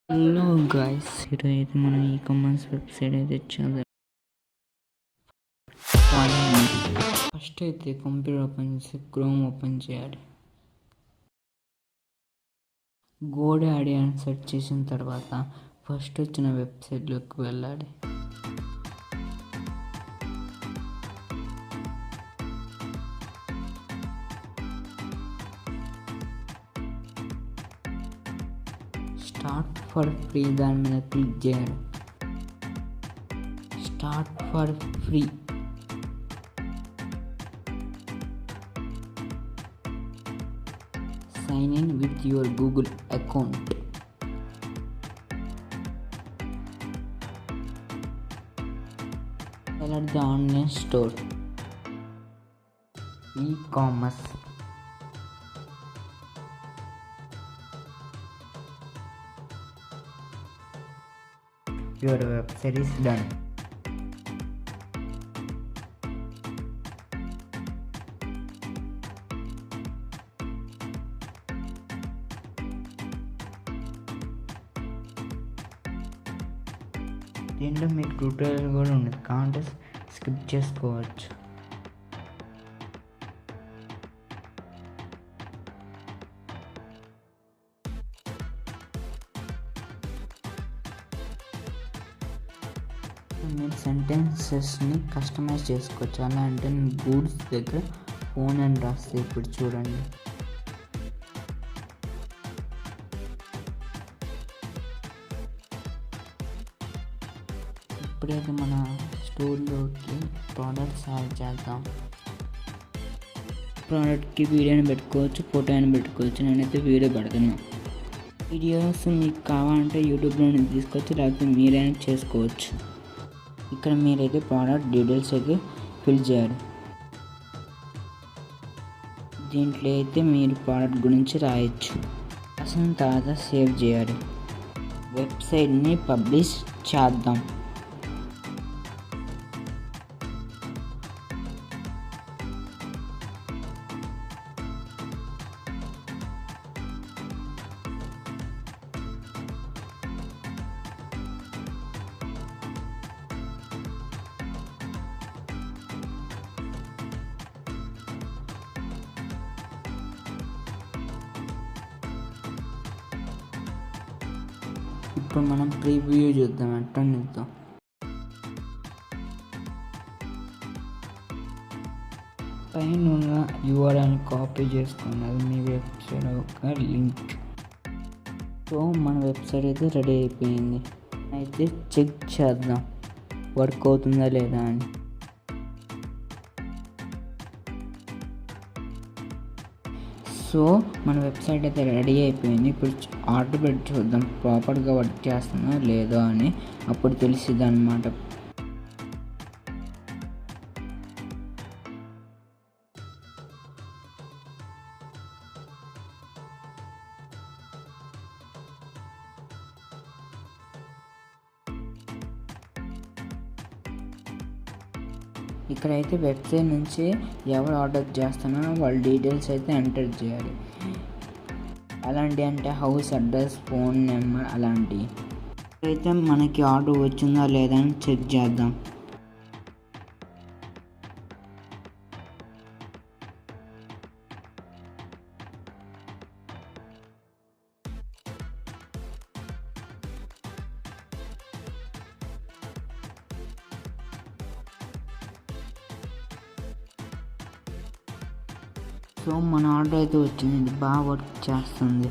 Hello guys, ఈరోజైతే మనం e commerce website అయితే చదువు. ఫస్ట్ అయితే కంప్యూటర్ ఓపెన్ చేసి క్రోమ్ ఓపెన్ చేయాలి. గోడాడీ అని సెర్చ్ చేసిన తర్వాత ఫస్ట్ వచ్చిన వెబ్సైట్లోకి వెళ్ళాలి. స్టార్ట్ ఫర్ ఫ్రీ దాని మీద క్లిక్ చేయాలి. Start for free. Sign in with your Google account. Select the online store. E-commerce. Your website is done. దీంట్లో మీకు ట్యూటోరియల్ కూడా ఉంది, కావాలంటే స్కిప్ చేసుకోవచ్చు. మీరు సెంటెన్సెస్ని కస్టమైజ్ చేసుకోవచ్చు. అలా అంటే నేను గూడ్స్ దగ్గర ఫోన్ అని రాస్తే ఇప్పుడు చూడండి. ఇప్పుడైతే మన స్టోర్లోకి ప్రోడక్ట్స్ యాడ్ చేద్దాం. ప్రోడక్ట్కి వీడియోని పెట్టుకోవచ్చు, ఫోటో అని పెట్టుకోవచ్చు. నేనైతే వీడియో పెడుతున్నాను. వీడియోస్ మీకు కావాలంటే యూట్యూబ్లో నుంచి తీసుకోవచ్చు, లేకపోతే మీరైనా చేసుకోవచ్చు. ఇక్కడ మీరైతే ప్రోడక్ట్ డీటెయిల్స్ అయితే ఫిల్ చేయాలి. దీంట్లో అయితే మీరు ప్రోడక్ట్ గురించి రాయొచ్చు. రాసిన తర్వాత సేవ్ చేయాలి. వెబ్సైట్ని పబ్లిష్ చేద్దాం. ఇప్పుడు మనం ప్రివ్యూ చూద్దాం. ఎట్లా పైన యూఆర్ఎల్ని కాపీ చేసుకున్నది మీ వెబ్సైట్ ఒక లింక్. సో మన వెబ్సైట్ అయితే రెడీ అయిపోయింది. అయితే చెక్ చేద్దాం వర్క్ అవుతుందా లేదా అని. సో మన వెబ్సైట్ అయితే రెడీ అయిపోయింది. ఇప్పుడు ఆర్డర్ పెట్టి చూద్దాం ప్రాపర్గా వర్క్ చేస్తుందా లేదో అని. అప్పుడు తెలిసిద్ది అన్నమాట. ఇక్కడైతే వెబ్సైట్ నుంచి ఎవరు ఆర్డర్ చేస్తున్నారో వాళ్ళ డీటెయిల్స్ అయితే ఎంటర్ చేయాలి. అలాంటివి అంటే హౌస్ అడ్రస్, ఫోన్ నెంబర్ అలాంటివి. అయితే మనకి ఆర్డర్ వచ్చిందా లేదా అని చెక్ చేద్దాం. సో మన ఆర్డర్ అయితే వచ్చింది. బాగా వర్క్ చేస్తుంది.